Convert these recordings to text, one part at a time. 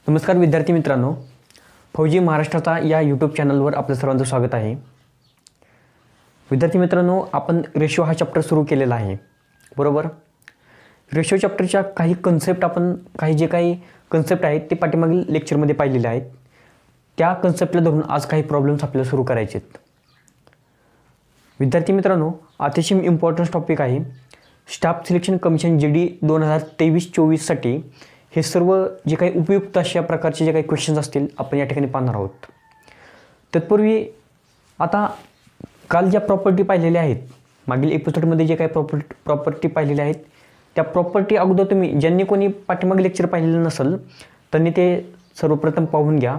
नमस्कार विद्यार्थी मित्रांनो, फौजी महाराष्ट्राचा या यूट्यूब चॅनलवर आपल्या सर्वांचं स्वागत आहे. विद्यार्थी मित्रांनो, आपण रेशो हा चॅप्टर सुरू केलेला आहे, बरोबर. रेशो चॅप्टरच्या काही कन्सेप्ट आपण काही कन्सेप्ट आहेत ते पाठीमागील लेक्चरमध्ये पाहिलेले आहेत. त्या कन्सेप्टला धरून आज काही प्रॉब्लेम्स आपल्याला सुरू करायचे आहेत. विद्यार्थी मित्रांनो, अतिशय इम्पॉर्टंट टॉपिक आहे. स्टाफ सिलेक्शन कमिशन GD 2023-24साठी हे सर्व जे काही उपयुक्त अशा प्रकारचे जे काही क्वेश्चन्स असतील आपण या ठिकाणी पाहणार आहोत. तत्पूर्वी आता काल ज्या प्रॉपर्टी पाहिलेल्या आहेत, मागील एपिसोडमध्ये जे काही प्रॉपर्टी पाहिलेल्या आहेत, त्या प्रॉपर्टी अगोदर तुम्ही ज्यांनी कोणी पाठीमागे लेक्चर पाहिलेलं नसेल त्यांनी ते सर्वप्रथम पाहून घ्या,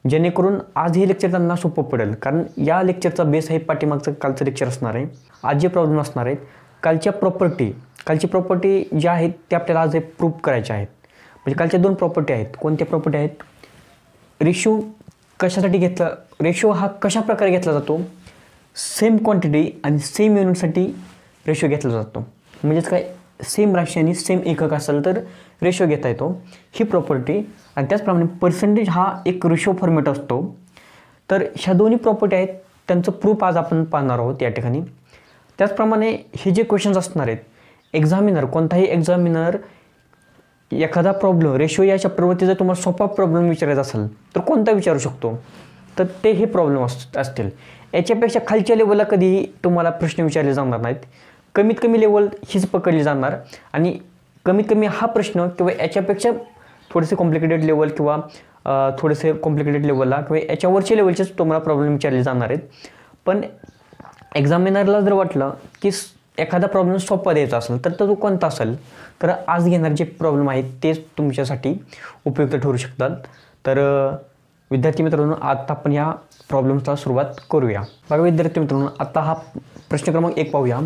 जेणेकरून आज हे लेक्चर त्यांना सोपं पडेल. कारण या लेक्चरचा बेस आहे पाठीमागचं कालचं लेक्चर असणार आहे. आज जे प्रॉब्लेम असणार आहेत, कालची प्रॉपर्टी ज्या आहेत त्या आपल्याला आज प्रूव्ह करायच्या आहेत. म्हणजे कालच्या दोन प्रॉपर्टी आहेत. कोणत्या प्रॉपर्टी आहेत? रेशो कशासाठी घेतला, रेशो हा कशा प्रकारे घेतला जातो, सेम क्वांटिटी आणि सेम युनिटसाठी रेशो घेतला जातो. म्हणजेच काय, सेम राशी आणि सेम एकक असेल तर रेशो घेता येतो, ही प्रॉपर्टी. आणि त्याचप्रमाणे पर्सेंटेज हा एक रेशो फॉर्मॅट असतो. तर ह्या दोन्ही प्रॉपर्टी आहेत, त्यांचं प्रूफ आज आपण पाहणार आहोत या ठिकाणी. त्याचप्रमाणे हे जे क्वेश्चन्स असणार आहेत, कोणताही एक्झामिनर एखादा प्रॉब्लेम रेशो या चॅप्टरवरती जर तुम्हाला सोपा प्रॉब्लेम विचारायचा असेल तर कोणता विचारू शकतो, तर ते हे प्रॉब्लेम असतील. याच्यापेक्षा खालच्या लेवलला कधीही तुम्हाला प्रश्न विचारले जाणार नाहीत. कमीत कमी लेवल हीच पकडली जाणार आणि कमीत कमी हा प्रश्न किंवा याच्यापेक्षा थोडेसे कॉम्प्लिकेटेड लेवल किंवा थोडेसे कॉम्प्लिकेटेड लेवलला किंवा याच्यावरच्या लेवलचेच तुम्हाला प्रॉब्लेम विचारले जाणार आहेत. पण एक्झामिनरला जर वाटलं की एखादा प्रॉब्लेम सोपा द्यायचा असेल तर तो कोणता असेल, तर आज घेणारे जे प्रॉब्लेम आहेत तेच तुमच्यासाठी उपयुक्त ठरू शकतात. तर विद्यार्थी मित्रांनो, आता आपण या प्रॉब्लेम्सला सुरुवात करूया. बघा विद्यार्थी मित्रांनो, आता हा प्रश्न क्रमांक 1 पाहूया.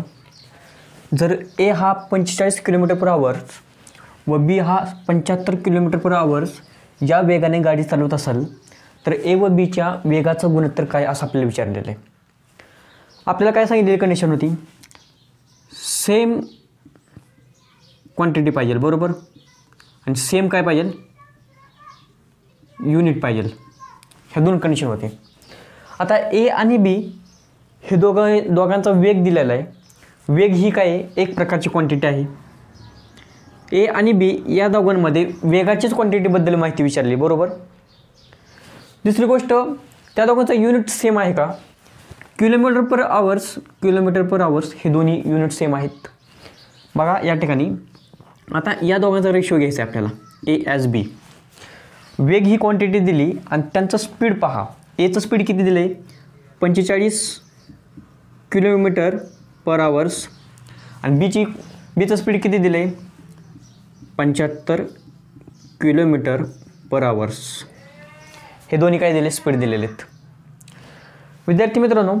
जर A हा 45 km/h व B हा 75 km/h या वेगाने गाडी चालवत असेल तर A व Bच्या वेगाचं गुणोत्तर काय असं आपल्याला विचारलेलं आहे. आपल्याला काय सांगितलेली कंडिशन होती, सेम क्वांटिटी पाहिजे, बरोबर, आणि सेम काय पाहिजे, युनिट पाहिजे. ह्या दोन कंडिशन होते. आता A आणि B हे दोघांचा वेग दिलेला आहे. वेग ही काय आहे, एक प्रकारची क्वांटिटी आहे. A आणि B या दोघांमध्ये वेगाचीच क्वांटिटीबद्दल माहिती विचारली, बरोबर. दुसरी गोष्ट, त्या दोघांचा युनिट सेम आहे का, किलोमीटर पर आवर्स हे दोन्ही युनिट सेम आहेत. बघा या ठिकाणी आता या दोघांचा रेशो घ्यायचा आहे आपल्याला, A/B. वेग ही क्वांटिटी दिली आणि त्यांचं स्पीड पहा. Aचं स्पीड किती दिलं आहे, 45 km/h आणि बीचं स्पीड किती दिलं आहे, 75 km/h. हे दोन्ही काय दिले, स्पीड दिलेले आहेत. विद्यार्थी मित्रांनो,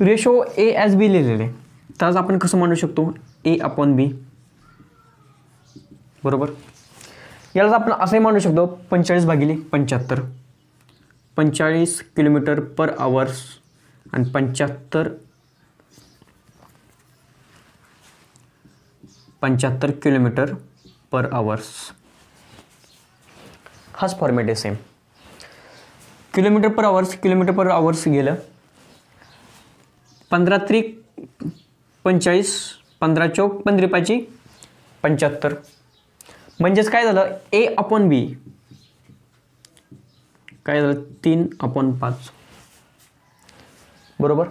रेशो A/B लिहिलेले आहे, तर आज आपण कसं मांडू शकतो, A/B, बरोबर. याला आपण असंही मांडू शकतो 45/75, 45 km/h आणि 75 km/h. हाच फॉर्मॅट आहे सेम. किलोमीटर पर आवर्स गेलं, 15×3=45, 15×4=15×5=75. म्हणजेच काय झालं, A/B काय झालं, 3/5, बरोबर.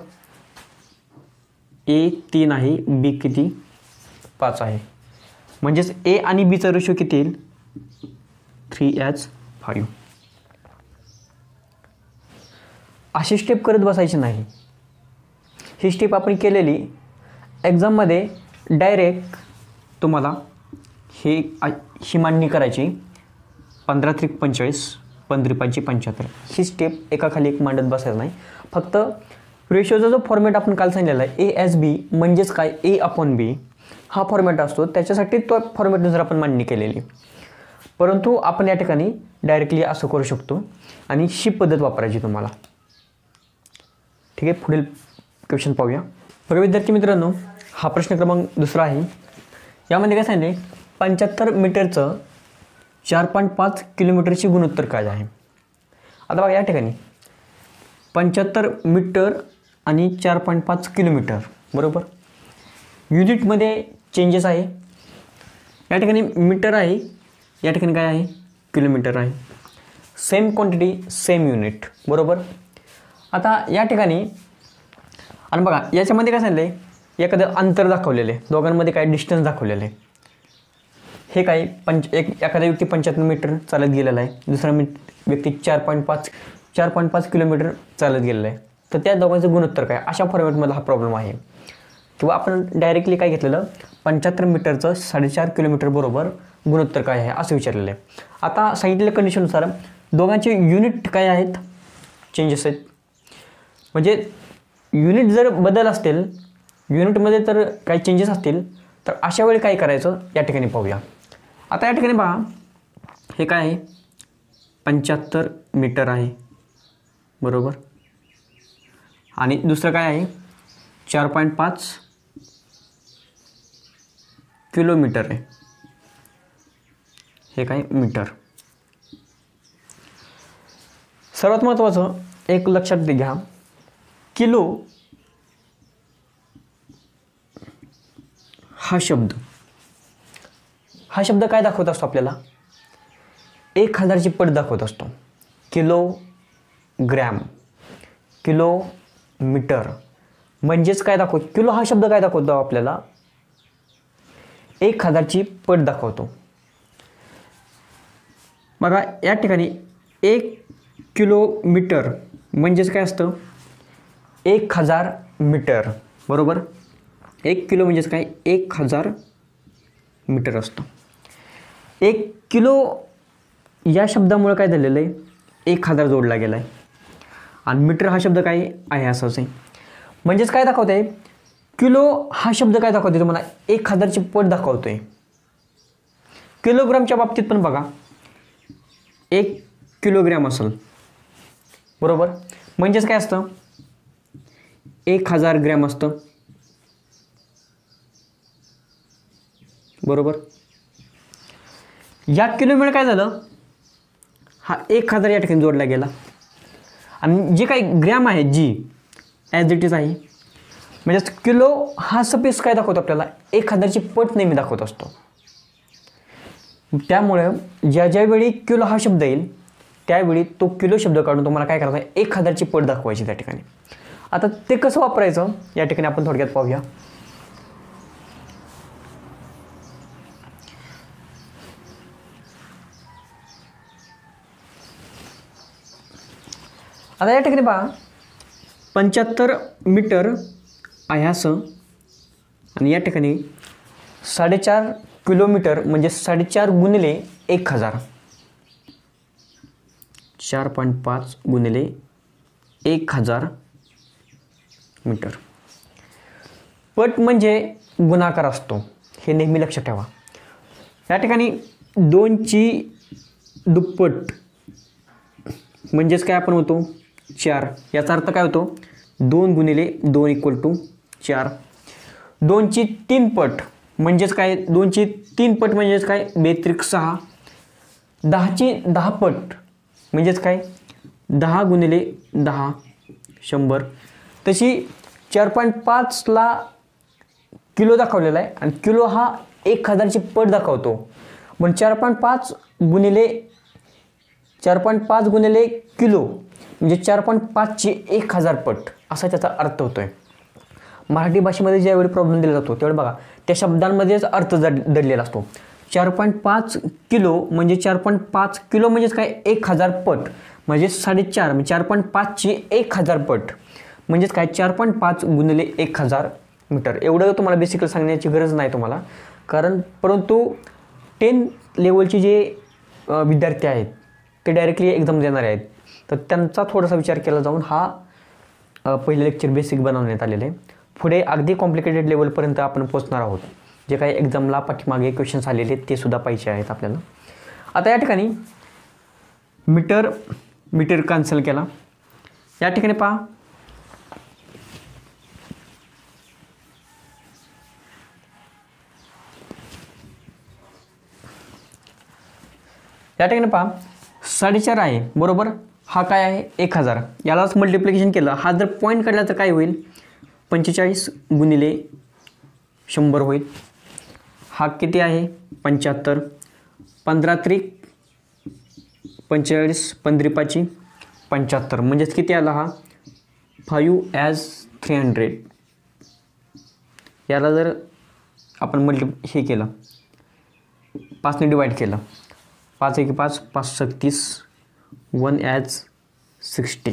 A 3 आहे, B किती, 5 आहे. म्हणजेच A आणि Bचा रेशो किती येईल, 3:5. अशी स्टेप करत बसायची नाही. ही स्टेप आपण केलेली एक्झाममध्ये डायरेक्ट तुम्हाला ही मांडणी करायची, 15×3=45, 15×5=75. ही स्टेप एकाखाली एक मांडत बसायचं नाही. फक्त रेशोचा जो फॉर्मॅट आपण काल सांगितलेला आहे, A/B म्हणजेच काय, A/B हा फॉर्मॅट असतो, त्याच्यासाठी तो फॉर्मॅटनुसार आपण मांडणी केलेली. परंतु आपण या ठिकाणी डायरेक्टली असं करू शकतो आणि ही पद्धत वापरायची तुम्हाला. ठीक आहे, पुढील क्वेश्चन पाहूया. बघा विद्यार्थी मित्रांनो, हा प्रश्न क्रमांक 2 आहे. यामध्ये काय सांगितले, 75 मीटरचं 4.5 किलोमीटरची गुणोत्तर काय आहे? आता बघा या ठिकाणी 75 मीटर आणि 4.5 किलोमीटर बरोबर. युनिटमध्ये चेंजेस आहे. या ठिकाणी मीटर आहे, या ठिकाणी काय आहे किलोमीटर आहे. सेम क्वांटिटी सेम युनिट बरोबर. आता या ठिकाणी आणि बघा याच्यामध्ये काय सांगितलं आहे, एखादं अंतर दाखवलेलं आहे, दोघांमध्ये काय डिस्टन्स दाखवलेलं आहे. हे काय एखादा व्यक्ती 75 मीटर चालत गेलेला आहे, दुसरा व्यक्ती 4.5 किलोमीटर चालत गेलेला आहे. तर त्या दोघांचं गुणोत्तर काय, अशा फॉर्मॅटमध्ये हा प्रॉब्लेम आहे. किंवा आपण डायरेक्टली काय घेतलेलं 75 मीटरचं 4.5 किलोमीटर बरोबर गुणोत्तर काय आहे असं विचारलेलं आहे. आता सांगितलेल्या कंडिशननुसार दोघांचे युनिट काय आहेत, चेंजेस आहेत. म्हणजे युनिट जर बदल असतील, युनिटमध्ये तर काही चेंजेस असतील, तर अशा वेळी काय करायचं या ठिकाणी पाहूया. आता या ठिकाणी पहा हे काय आहे 75 मीटर आहे बरोबर, आणि दुसरं काय आहे 4.5 किलोमीटर आहे. हे काय मीटर. सर्वात महत्त्वाचं एक लक्षात घ्या, किलो हा शब्द काय दाखवत असतो आपल्याला, 1000ची पट दाखवत असतो. किलोग्रॅम, किलोमीटर म्हणजेच काय दाखवतो, किलो हा शब्द काय दाखवतो आपल्याला 1000ची पट दाखवतो. बघा या ठिकाणी 1 किलोमीटर म्हणजेच काय असतं 1000 मीटर बरोबर. 1 किलो म्हणजेच काय 1000 मीटर असतं. 1 किलो या शब्दामुळे काय झालेलं आहे 1000 जोडला गेला आहे, आणि मीटर हा शब्द काय आहे असंच आहे. म्हणजेच काय दाखवत आहे, किलो हा शब्द काय दाखवते तुम्हाला 1000ची पट दाखवतोय. किलोग्रामच्या बाबतीत पण बघा 1 किलोग्रॅम असेल बरोबर, म्हणजेच काय असतं 1000 ग्रॅम असतं बरोबर. या किलोमीटर काय झालं, हा 1000 या ठिकाणी जोडला गेला, आणि जे काही ग्रॅम आहे जी ॲज इट इज आहे. म्हणजे किलो हा सपेस काय दाखवतो आपल्याला 1000ची पट नेहमी दाखवत असतो. त्यामुळे ज्या वेळी किलो हा शब्द येईल त्यावेळी तो किलो शब्द काढून तुम्हाला काय करायचं आहे 1000ची पट दाखवायची त्या ठिकाणी. आता ते कसं वापरायचं या ठिकाणी आपण थोडक्यात पाहूया. आता या ठिकाणी पहा 75 मीटर आहे असं, आणि या ठिकाणी 4.5 किलोमीटर म्हणजे 4.5 गुणिले 1000, 4.5 गुणिले 1000 मीटर. पट म्हणजे गुणाकार असतो, हे नेहमी लक्षात ठेवा. या ठिकाणी 2ची दुप्पट म्हणजेच काय आपण होतो 4. याचा अर्थ काय होतो 2 गुणिले 2 = 4. 2ची 3 पट म्हणजेच काय 2ची 3 पट म्हणजेच काय 2 × 6. 10ची 10 पट म्हणजेच काय 10 गुणिले 10 100. तशी 4.5ला किलो दाखवलेला आहे, आणि किलो हा 1000ची पट दाखवतो. पण 4.5 गुणिले किलो म्हणजे 4.5ची 1000 पट असा त्याचा अर्थ होतोय. मराठी भाषेमध्ये ज्यावेळी प्रॉब्लेम दिला जातो त्यावेळी बघा त्या शब्दांमध्येच अर्थ दडलेला असतो. 4.5 किलो म्हणजे 4.5 किलो म्हणजेच काय 1000 पट, म्हणजे 4.5 म्हणजे 4.5ची 1000 पट म्हणजेच काय 4.5 गुणिले 1000 मीटर. एवढं तुम्हाला बेसिकली सांगण्याची गरज नाही तुम्हाला, कारण परंतु 10 लेवलचे जे विद्यार्थी आहेत ते डायरेक्टली एक्झाम देणारे आहेत, तर त्यांचा थोडासा विचार केला जाऊन हा पहिले लेक्चर बेसिक बनवण्यात आलेले आहे. पुढे अगदी कॉम्प्लिकेटेड लेवलपर्यंत आपण पोहोचणार आहोत. जे काही एक्झामला पाठीमागे क्वेश्चन्स आलेले आहेत ते सुद्धा पाहिजे आहेत आपल्याला. आता या ठिकाणी मीटर कॅन्सल केला. या ठिकाणी पहा या ठिकाणी पहा 4.5 आहे बरोबर, हा काय आहे 1000, यालाच मल्टिप्लिकेशन केलं, हा जर पॉईंट काढला तर काय होईल 45 गुणिले 100 होईल. हा किती आहे 75, 15 त्रिक 45, 15 75, म्हणजेच किती आला हा 5 ॲज 300. याला जर आपण हे केलं 5ने डिवाइड केलं, 5 1 5, 5 36, 1 ॲज 60.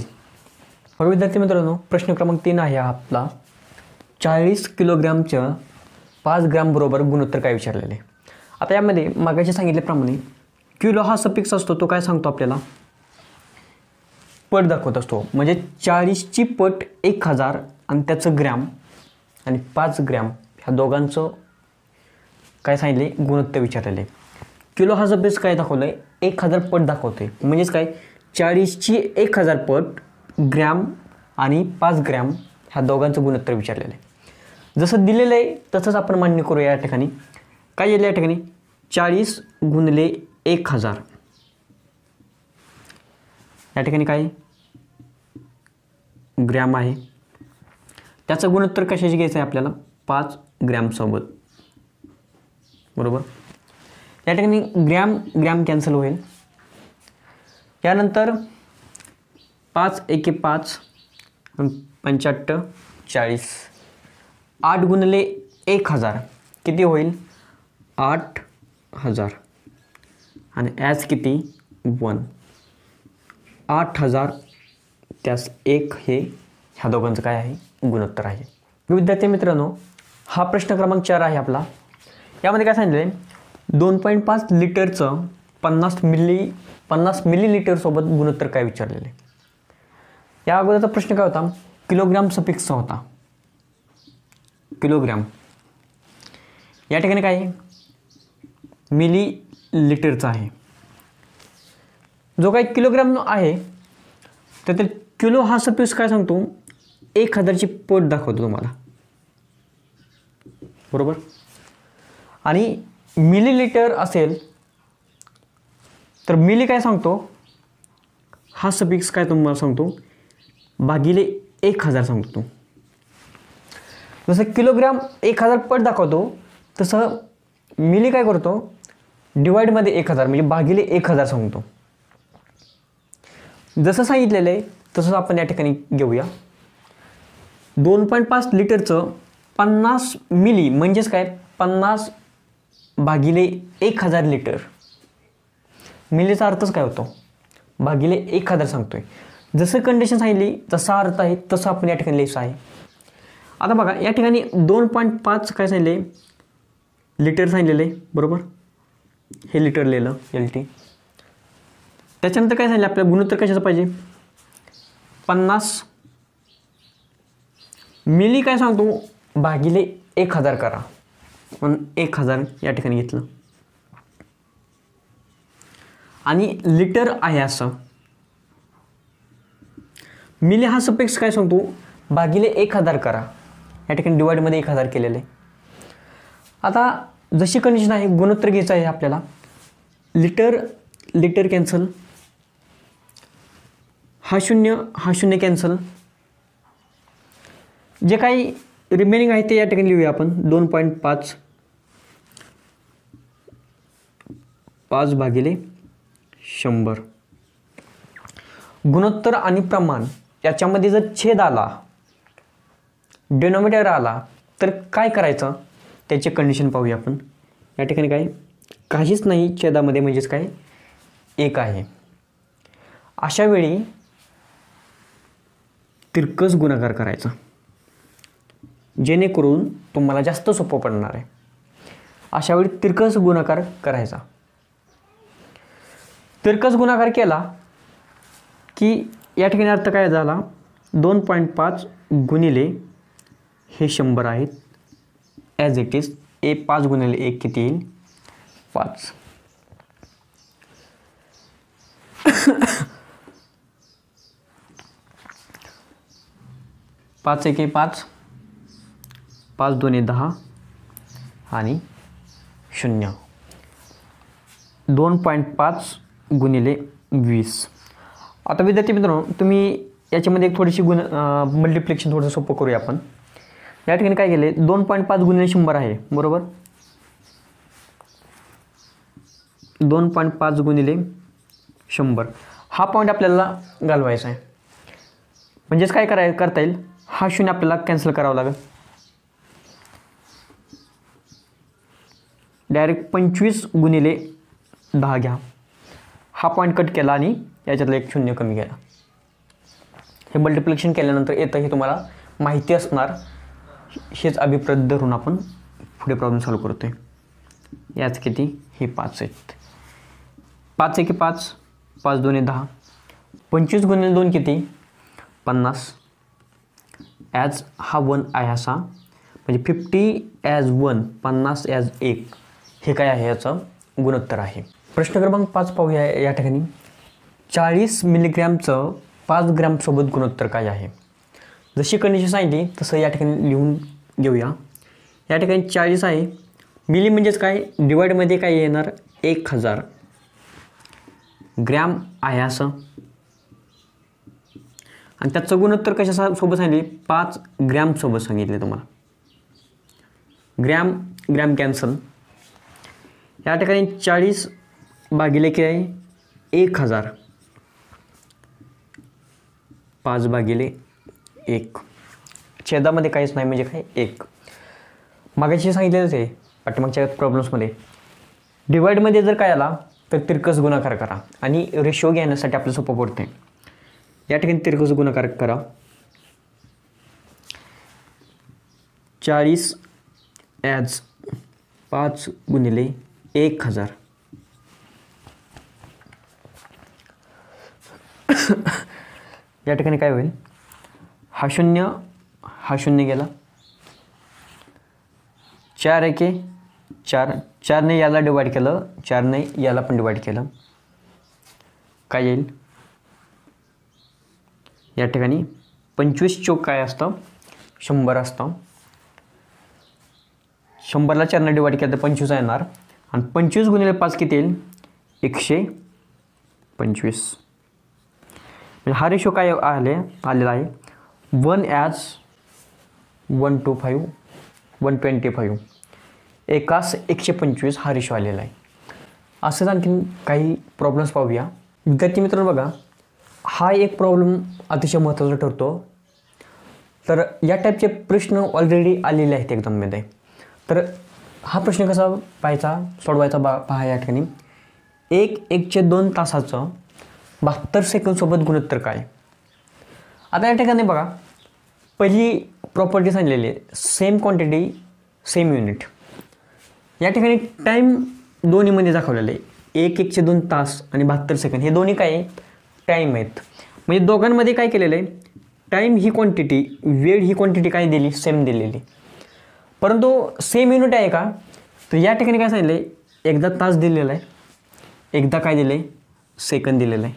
मग विद्यार्थी मित्रांनो, प्रश्न क्रमांक 3 आहे आपला. 40 किलोग्रामच्या 5 ग्रॅम बरोबर गुणोत्तर काय विचारलेले. आता यामध्ये मागाशी सांगितल्याप्रमाणे किलो हा सफिक्स असतो, तो काय सांगतो आपल्याला पट दाखवत असतो. म्हणजे 40ची पट 1000 आणि त्याचं ग्रॅम आणि 5 ग्रॅम ह्या दोघांचं काय सांगितले गुणोत्तर विचारलेले. किलो हा सफिक्स काय दाखवलं आहे 1000 पट दाखवते, म्हणजेच काय 40ची 1000 पट ग्रॅम आणि 5 ग्रॅम ह्या दोघांचं गुणोत्तर विचारलेलं आहे. जसं दिलेलं आहे तसंच आपण मान्य करूया. या ठिकाणी काय येईल, या ठिकाणी 40 गुणिले 1000, या ठिकाणी काय ग्रॅम आहे, त्याचं गुणोत्तर कशाची घ्यायचं आहे आपल्याला 5 ग्रॅम सोबत बरोबर. या ठिकाणी ग्रॅम ग्रॅम कॅन्सल होईल. यानंतर 5 1 5, 85 40, 8 गुणिले 1000 किती होईल 8000 आणि ॲज किती 1, 8000 त्यास 1 हे ह्या दोघांचं काय आहे गुणोत्तर आहे. विद्यार्थी मित्रांनो, हा प्रश्न क्रमांक 4 आहे आपला. यामध्ये काय सांगितलं आहे 2.5 लिटरचं 50 मिलीलिटर सोबत गुणोत्तर काय विचारलेले. या अगोदरचा प्रश्न काय होता किलोग्राम सफिक्सचा होता, किलोग्राम. या ठिकाणी काय मिली लिटरचा आहे. जो काही किलोग्राम आहे तर ते किलो हा सफिक्स काय सांगतो 1000ची पट दाखवतो तुम्हाला बरोबर. आणि मिलीलिटर असेल तर मिली काय सांगतो हा सफिक्स काय तुम्हाला सांगतो भागिले 1000 सांगतो. जसं किलोग्राम 1000 पट दाखवतो तसं मिली काय करतो डिवाइडमध्ये 1000 म्हणजे भागिले 1000 सांगतो. जसं सांगितलेलं आहे तसंच आपण या ठिकाणी घेऊया. 2.5 लिटरचं 50 मिली म्हणजेच काय 50 भागिले 1000 लिटर. मिलीचा अर्थच काय होतो भागिले 1000 सांगतोय. जसं कंडिशन सांगितली जसा अर्थ आहे तसं आपण या ठिकाणी लिहायचं आहे. आता बघा या ठिकाणी 2.5 काय सांगितले लिटर सांगितलेले बरोबर, हे लिटर लिहिलं LT. त्याच्यानंतर काय सांगितलं आपल्याला गुणोत्तर कशाचं पाहिजे 50 मिली काय सांगतो भागिले 1000 करा, पण 1000 या ठिकाणी घेतलं. आणि लिटर आहे असं मिली हा सफिक्स काय सांगतो भागिले 1000 करा, या ठिकाणी डिवाइडमध्ये 1000 केलेले. आता जशी कंडिशन आहे गुणोत्तर घ्यायचं आहे आपल्याला. लिटर लिटर कॅन्सल, हा शून्य कॅन्सल, जे काही रिमेनिंग आहे ते या ठिकाणी लिहूया आपण 2.5 5 भागिले 100. गुणोत्तर आणि प्रमाण याच्यामध्ये जर छेद आला डिनॉमिनेटर आला तर काय करायचं त्याची कंडिशन पाहूया आपण. या ठिकाणी काय काहीच नाही छेदामध्ये म्हणजेच काय 1 आहे. अशा वेळी तिरकस गुणाकार करायचा जेणेकरून तुम्हाला जास्त सोपं पडणार आहे. अशा वेळी तिरकस गुणाकार करायचा. तिरकस गुणाकार केला की या ठिकाणी अर्थ काय झाला 2.5 गुणिले हे 100 आहेत ॲज इट इज. 5 गुणिले 1 किती येईल 5. पाच 1 5, 5 2 10 आणि 0. 2.5 गुणिले 20. आता विद्यार्थी मित्रांनो, तुम्ही याच्यामध्ये एक थोडीशी मल्टिप्लिकेशन थोडंसं सोपं करूया आपण. या ठिकाणी काय केले, 2.5 गुणिले 100 आहे बरोबर. 2.5 गुणिले 100 हा पॉईंट आपल्याला घालवायचा आहे. म्हणजेच काय करता येईल, हा शून्य आपल्याला कॅन्सल करावा लागेल. डायरेक्ट 25 गुणिले 10 घ्या. हा पॉईंट कट केला आणि याच्यातला एक शून्य कमी केला. हे मल्टिप्लिकेशन केल्यानंतर येतं हे तुम्हाला माहिती असणार. हेच अभिप्राय धरून आपण पुढे प्रॉब्लेम सॉल्व्ह करतोय. याच किती, हे 5 आहेत. 5 1 5, 5 2 10. 25 गुणिले 2 किती, 50. ॲज हा 1 आहे असा, म्हणजे 50 ॲज 1, 50 ॲज 1. हे काय आहे, याचं गुणोत्तर आहे. प्रश्न क्रमांक 5 पाहूया. या ठिकाणी 40 मिलीग्रॅमचं 5 ग्रॅमसोबत गुणोत्तर काय आहे. जशी कंडिशन सांगितली तसं या ठिकाणी लिहून घेऊया. या ठिकाणी 40 आहे, मिली म्हणजेच काय, डिवाइडमध्ये काय येणार, 1000 ग्रॅम आहे असं. आणि त्याचं गुणोत्तर कशासोबत सांगितले, 5 ग्रॅमसोबत सांगितले तुम्हाला. Gram cancel. या ठिकाणी 40 भागिले काय आहे, 1000, 5 भागिले 1. छेदामध्ये काहीच नाही म्हणजे काय, 1. मागाशी सांगितलेलंच आहे पाठीमागच्या प्रॉब्लेम्समध्ये. डिवाइडमध्ये जर काय आला तर तिरकस गुणाकार करा आणि रेशो घेण्यासाठी आपलं सोपं पडते. या ठिकाणी तिरकस गुणाकार करा. 40 ॲज 5 गुणिले 1000. या ठिकाणी काय होईल, हा शून्य गेला. 4 1 4, 4ने याला डिवाइड केलं, 4ने याला पण डिवाइड केलं. काय येईल, या ठिकाणी 25 चौक काय असतं, 100 असतं. 100ला 4ने डिवाइड केलं तर 25 येणार. आणि 25 गुणिले 5 किती येईल, 125. म्हणजे हा रेशो काय आलेला आहे, 1 ॲज 125, 125. एकास 125 हा रेशो आलेला आहे. असंच आणखीन काही प्रॉब्लेम्स पाहूया. विद्यार्थी मित्रांनो बघा, हा एक प्रॉब्लेम अतिशय महत्त्वाचा ठरतो. तर या टाईपचे प्रश्न ऑलरेडी आलेले आहेत एक्झाममध्ये. तर हा प्रश्न कसा पाहायचा, सोडवायचा पहा. या ठिकाणी 1/2 तासाचं 72 सेकंदसोबत गुणोत्तर काय. आता या ठिकाणी बघा, पहिली प्रॉपर्टी सांगितलेली आहे, सेम क्वांटिटी सेम युनिट. या ठिकाणी टाईम दोन्हीमध्ये दाखवलेलं आहे. 1/2 तास आणि 72 सेकंद हे दोन्ही काय आहे, टाईम आहेत. म्हणजे दोघांमध्ये काय केलेलं आहे, टाईम ही क्वांटिटी, वेळ ही क्वांटिटी काय दिली, सेम दिलेली. परंतु सेम युनिट आहे का, तर या ठिकाणी काय सांगितलं आहे, एकदा तास दिलेला आहे, एकदा काय दिलं आहे, सेकंद दिलेलं आहे.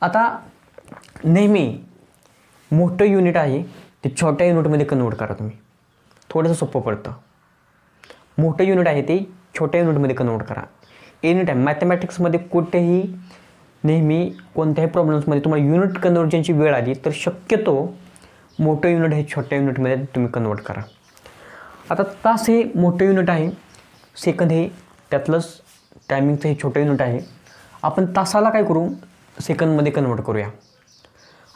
आता नेहमी मोठं युनिट आहे ते छोट्या युनिटमध्ये कन्वर्ट करा तुम्ही, थोडंसं सोपं पडतं. मोठं युनिट आहे ते छोट्या युनिटमध्ये कन्वर्ट करा. एनी टाईम मॅथमॅटिक्समध्ये कुठेही नेहमी कोणत्याही प्रॉब्लेम्समध्ये तुम्हाला युनिट कन्वर्जनची वेळ आली तर शक्यतो मोठं युनिट हे छोट्या युनिटमध्ये तुम्ही कन्वर्ट करा. आता तास हे मोठं युनिट आहे, सेकंद हे त्यातलंच टायमिंगचं हे छोटं युनिट आहे. आपण तासाला काय करू, सेकंदमध्ये कन्वर्ट करूया.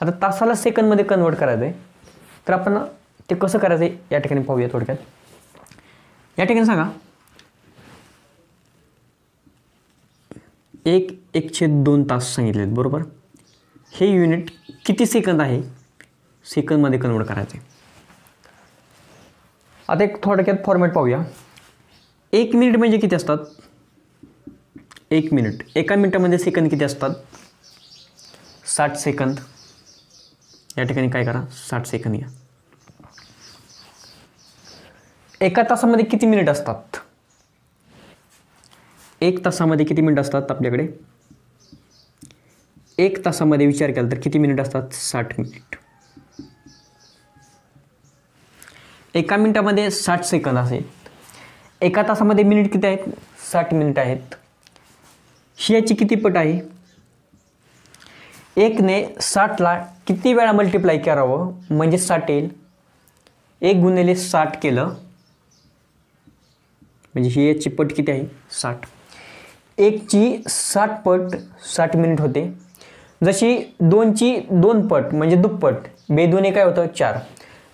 आता तासाला सेकंदमध्ये कन्वर्ट करायचं आहे तर आपण ते कसं करायचं आहे या ठिकाणी पाहूया थोडक्यात. या ठिकाणी सांगा, 1/2 तास सांगितले आहेत बरोबर. हे युनिट किती सेकंद आहे, सेकंदमध्ये कन्वर्ट करायचं आहे. आता एक थोडक्यात फॉर्मॅट पाहूया. 1 मिनिट म्हणजे किती असतात, 1 मिनिट, एका मिनिटामध्ये सेकंद किती असतात, 60 सेकंद. या ठिकाणी काय करा, 60 सेकंद घ्या. एका तासामध्ये किती मिनिट असतात, 1 तासामध्ये किती मिनिट असतात आपल्याकडे, 1 तासामध्ये विचार केला तर किती मिनिट असतात, 60 मिनिट. एका मिनिटामध्ये 60 सेकंद असेल. एका तासामध्ये मिनिट किती आहेत, 60 मिनिट आहेत. ही याची किती पट आहे? 1 ने 60ला किती वेळा मल्टिप्लाय करावं म्हणजे 60 येईल? 1 गुणिले 60 केलं म्हणजे ही याची पट किती आहे? 60. 1ची 60 पट 60 मिनिट होते. जशी 2ची 2 पट म्हणजे दुप्पट, बेदोने काय होतं? 4.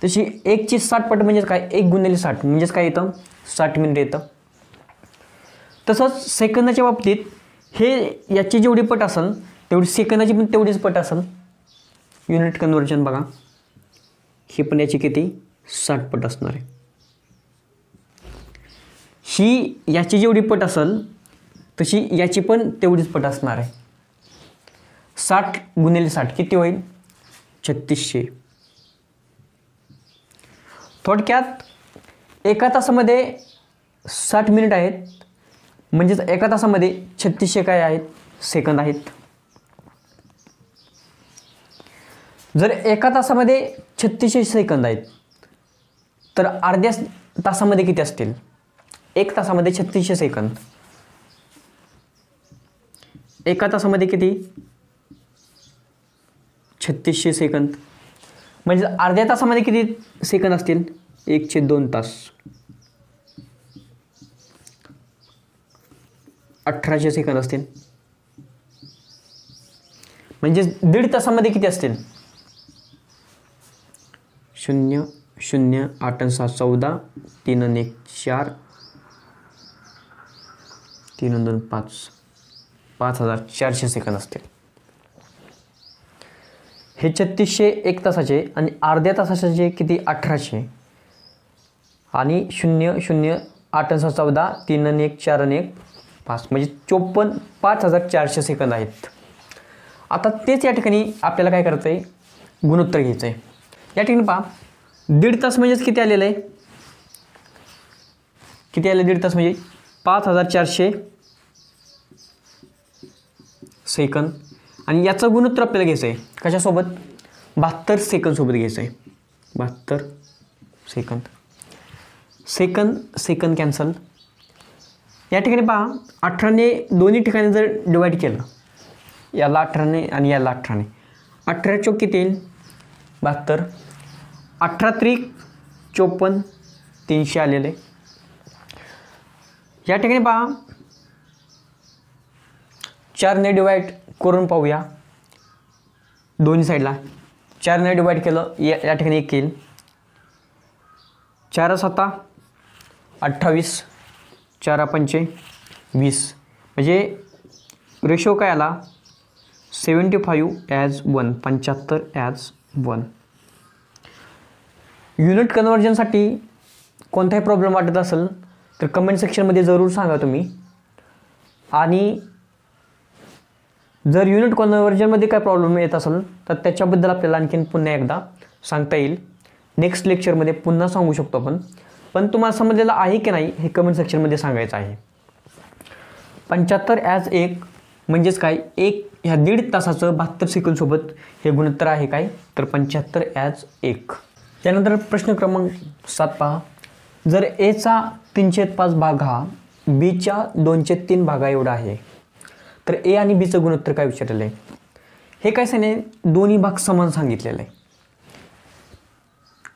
तशी 1ची 60 पट म्हणजे काय? 1 गुणिले 60 म्हणजेच काय येतं? 60 मिनिट येतं. तसंच सेकंदाच्या बाबतीत हे याची जेवढी पट असेल तेवढी सेकंदाची पण तेवढीच पट असेल. युनिट कन्व्हर्जन बघा, ही पण याची किती? 60 पट असणार आहे. ही याची जेवढी पट असेल तशी याची पण तेवढीच पट असणार आहे. 60 गुणिले 60 किती होईल? 3600. थोडक्यात एका तासामध्ये 60 मिनिट आहेत म्हणजेच एका तासामध्ये 3600 काय आहेत? सेकंद आहेत. जर एका तासामध्ये 3600 सेकंद आहेत तर अर्ध्या तासामध्ये किती असतील? 1 तासामध्ये 3600 सेकंद. एका तासामध्ये किती? 3600 सेकंद. म्हणजे अर्ध्या तासामध्ये किती सेकंद असतील? 1/2 तास. 1800 सेकंद असतील. म्हणजे 1.5 तासामध्ये किती असतील? 0 0 8 आणि 7 14 3 आणि 1 4 3 आणि 2 5 5400 सेकंद असतील. हे 3600 1 तासाचे आणि अर्ध्या तासाचे किती? 1800 आणि 0 0 8 आणि 7 14 3 आणि 1 4 आणि 1 5 म्हणजे 5400 सेकंद आहेत. आता तेच या ठिकाणी आपल्याला काय करायचं आहे? गुणोत्तर घ्यायचं आहे. या ठिकाणी पहा, 1.5 तास म्हणजेच किती आलेलं आहे? किती आले 1.5 तास म्हणजे? 5400 सेकंद. आणि याचं गुणोत्तर आपल्याला घ्यायचं आहे कशासोबत? 72 सेकंद सोबत घ्यायचं आहे. 72 सेकंद. Second cancel. या ठिकाणी पहा, 18ने दोन्ही ठिकाणी जर डिवाईड केलं, याला 18ने आणि याला 18ने, 18 चौक किती येईल? 72. 18 त्रिक 54 300 आलेले. या ठिकाणी पहा, 4ने डिवाईड करून पाहूया दोन्ही साईडला. 4ने डिवाईड केलं या ठिकाणी 1 येईल. 4 7 28 4 5 20 म्हणजे रेशो काय आला? 75 ॲज 1 75 ॲज 1. युनिट कन्व्हर्जनसाठी कोणताही प्रॉब्लेम वाटत असेल तर कमेंट सेक्शनमध्ये जरूर सांगा तुम्ही. आणि जर युनिट कन्व्हर्जनमध्ये काय प्रॉब्लेम येत असेल तर त्याच्याबद्दल आपल्याला आणखीन पुन्हा एकदा सांगता येईल. नेक्स्ट लेक्चरमध्ये पुन्हा सांगू शकतो आपण. पण तुम्हाला समजलेलं आहे की नाही हे कमेंट सेक्शनमध्ये सांगायचं आहे. 75 ॲज 1 म्हणजेच काय? 1 ह्या 1.5 तासाचं 72 सेकंदसोबत हे गुणोत्तर आहे काय? तर 75 ॲज 1. त्यानंतर प्रश्न क्रमांक 7 पहा. जर एचा 3/5 भाग हा बीच्या 2/3 भागा एवढा आहे तर ए आणि बीचं गुणोत्तर काय विचारलेलं आहे? हे काय सांगितलं? दोन्ही भाग समान सांगितलेलं आहे.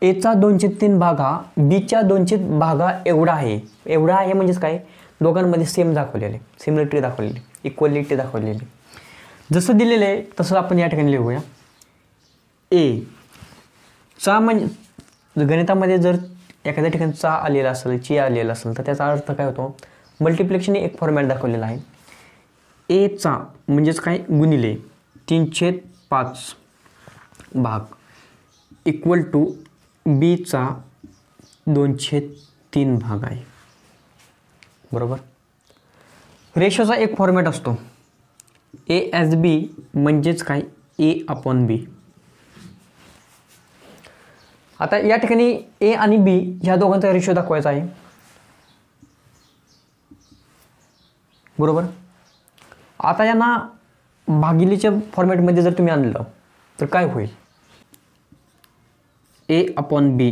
एचा 2/3 भाग हा बीच्या 2/3 भागा एवढा आहे. एवढा आहे म्हणजेच काय? दोघांमध्ये सेम दाखवलेलं आहे, सिमिलरिटी दाखवलेली, इक्वलिटी दाखवलेली. जसं दिलेलं आहे तसं आपण या ठिकाणी लिहूया. ए चा म्हणजे गणितामध्ये जर एखाद्या ठिकाणी चा आलेला असेल, ची आलेला असेल तर त्याचा अर्थ काय होतो? मल्टिप्लिकेशन एक फॉर्मॅट दाखवलेला आहे. ए चा म्हणजेच काय? गुणिले 3/5 भाग इक्वल टू बी चा 2/3 भाग आहे. बरोबर. रेशोचा एक फॉर्मॅट असतो ए ॲज बी म्हणजेच काय? ए अपॉन बी. आता या ठिकाणी ए आणि बी ह्या दोघांचा रेशो दाखवायचा आहे. बरोबर. आता यांना भागिलेच्या फॉर्मॅटमध्ये जर तुम्ही आणलं तर काय होईल? ए अपॉन बी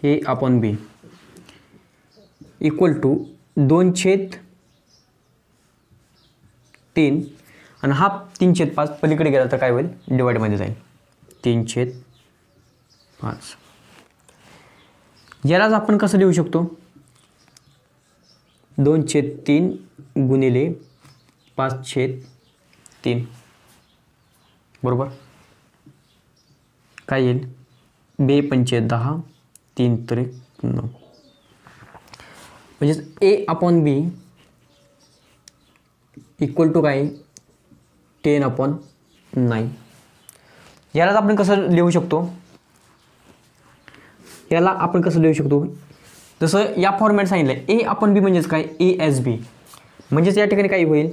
हे अपॉन बी. इक्वल टू 2/3 आणि हा 3/5 पलीकडे गेला तर काय होईल, डिवाइडमध्ये जाईल, 3/5. यालाच आपण कसं लिहू शकतो, 2/3 गुणिले 5/3, बरोबर. काय येईल, 2×5 = 10, 3×3 = 9. म्हणजेच A/B इक्वल टू काय, 10/9. यालाच आपण कसं लिहू शकतो, जसं या फॉर्मॅट सांगितलं, A/B म्हणजेच काय, A/B. म्हणजेच या ठिकाणी काय होईल,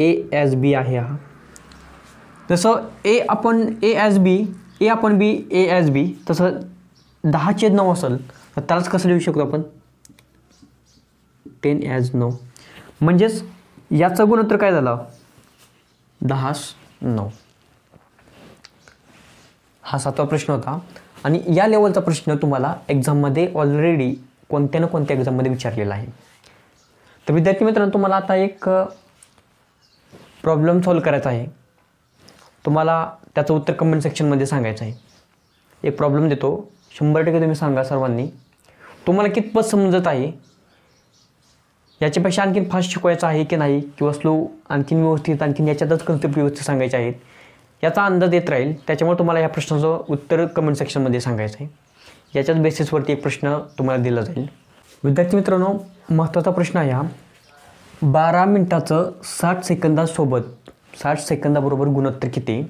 A/B आहे हा. जसं A/B तसं 10/9 असेल तर त्यालाच कसं लिहू शकतो आपण, 10/9. म्हणजेच याचं गुणोत्तर काय झालं, 10/9. हा 7वा प्रश्न होता. आणि या लेवलचा प्रश्न तुम्हाला एक्झाममध्ये ऑलरेडी कोणत्या ना कोणत्या एक्झाममध्ये विचारलेला आहे. तर विद्यार्थी मित्रांनो, तुम्हाला आता एक प्रॉब्लेम सॉल्व करायचा आहे. तुम्हाला त्याचं उत्तर कमेंट सेक्शनमध्ये सांगायचं आहे. एक प्रॉब्लेम देतो, 100% तुम्ही सांगा सर्वांनी तुम्हाला कितपत समजत आहे, याच्यापेक्षा आणखीन फास्ट शिकवायचं आहे की नाही, किंवा स्लो, आणखीन व्यवस्थित, आणखीन याच्यातच कन्सेप्ट व्यवस्थित सांगायचे आहेत, याचा अंदाज येत राहील. त्याच्यामुळे तुम्हाला या प्रश्नाचं उत्तर कमेंट सेक्शनमध्ये सांगायचं आहे. याच्याच बेसिसवरती एक प्रश्न तुम्हाला दिला जाईल. विद्यार्थी मित्रांनो, महत्त्वाचा प्रश्न आहे हा, 12 मिनिटाचं 60 सेकंदासोबत 60 सेकंदाबरोबर गुणोत्तर किती.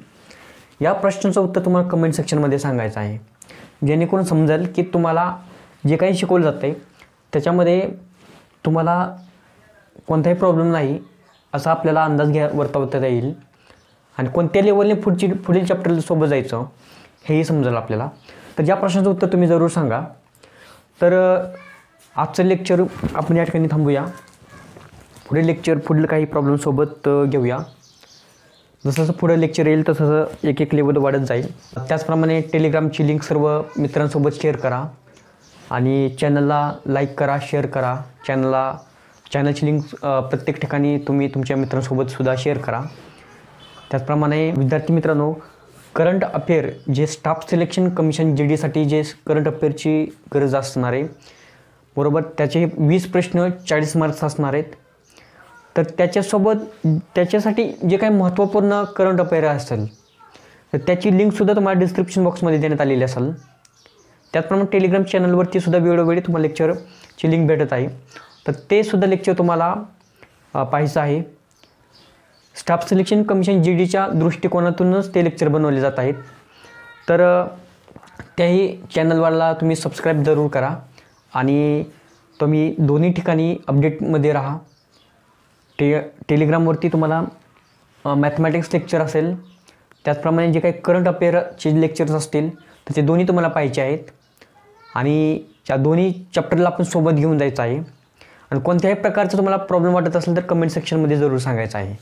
या प्रश्नाचं उत्तर तुम्हाला कमेंट सेक्शनमध्ये सांगायचं आहे, जेणेकरून समजेल की तुम्हाला जे काही शिकवलं जातं आहे त्याच्यामध्ये तुम्हाला कोणताही प्रॉब्लेम नाही असा आपल्याला अंदाज वर्तवता येईल, आणि कोणत्या लेवलने पुढील चॅप्टरसोबत जायचं हेही समजेल आपल्याला. तर ज्या प्रश्नाचं उत्तर तुम्ही जरूर सांगा. तर आजचं लेक्चर आपण या ठिकाणी थांबूया. पुढील काही प्रॉब्लेमसोबत घेऊया. जसं पुढं लेक्चर येईल तसं एक लेवल वाढत जाईल. त्याचप्रमाणे टेलिग्रामची लिंक सर्व मित्रांसोबत शेअर करा, आणि चॅनलला लाईक करा, शेअर करा. चॅनलची लिंक प्रत्येक ठिकाणी तुम्ही तुमच्या मित्रांसोबतसुद्धा शेअर करा. त्याचप्रमाणे विद्यार्थी मित्रांनो, करंट अफेअर जे स्टाफ सिलेक्शन कमिशन GDसाठी जे करंट अफेअरची गरज असणार आहे, बरोबर, त्याचे 20 प्रश्न 40 मार्क्स असणार आहेत. तर त्याच्यासाठी जे काही महत्त्वपूर्ण करंट अफेअर असेल तर त्याची लिंकसुद्धा तुम्हाला डिस्क्रिप्शन बॉक्समध्ये देण्यात आलेली असेल. त्याचप्रमाणे टेलिग्राम चॅनलवरती सुद्धा वेळोवेळी तुम्हाला लेक्चरची लिंक भेटत आहे. तर ते सुद्धा लेक्चर तुम्हाला पाहायचं आहे. स्टाफ सिलेक्शन कमिशन GDच्या दृष्टिकोनातूनच ते लेक्चर बनवले जात आहेत. तर त्याही चॅनलवरला तुम्ही सबस्क्राईब जरूर करा, आणि तुम्ही दोन्ही ठिकाणी अपडेटमध्ये राहा. टेलिग्रामवरती तुम्हाला मॅथमॅटिक्स लेक्चर असेल, त्याचप्रमाणे जे काही करंट अफेअरचे लेक्चर्स असतील तर ते दोन्ही तुम्हाला पाहायचे आहेत, आणि त्या दोन्ही चॅप्टरला आपण सोबत घेऊन जायचं आहे. आणि कोणत्याही प्रकारचा तुम्हाला प्रॉब्लेम वाटत असेल तर कमेंट सेक्शनमध्ये जरूर सांगायचं आहे.